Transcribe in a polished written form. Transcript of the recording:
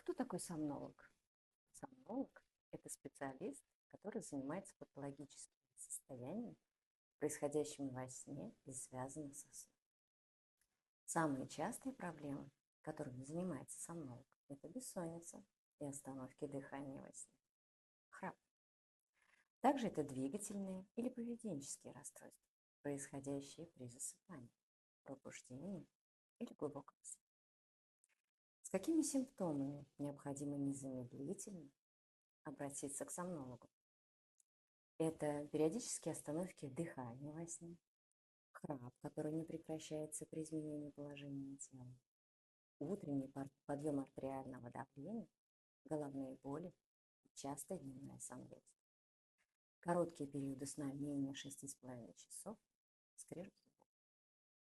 Кто такой сомнолог? Сомнолог– это специалист, который занимается патологическими состояниями, происходящими во сне и связанными со сном. Самые частые проблемы, которыми занимается сомнолог, это бессонница и остановки дыхания во сне, храп. Также это двигательные или поведенческие расстройства, происходящие при засыпании, пробуждении или глубоком сне. С какими симптомами необходимо незамедлительно обратиться к сомнологу? Это периодические остановки дыхания во сне, храп, который не прекращается при изменении положения тела, утренний подъем артериального давления, головные боли и частая дневная сонливость. Короткие периоды сна менее 6,5 часов, скрежет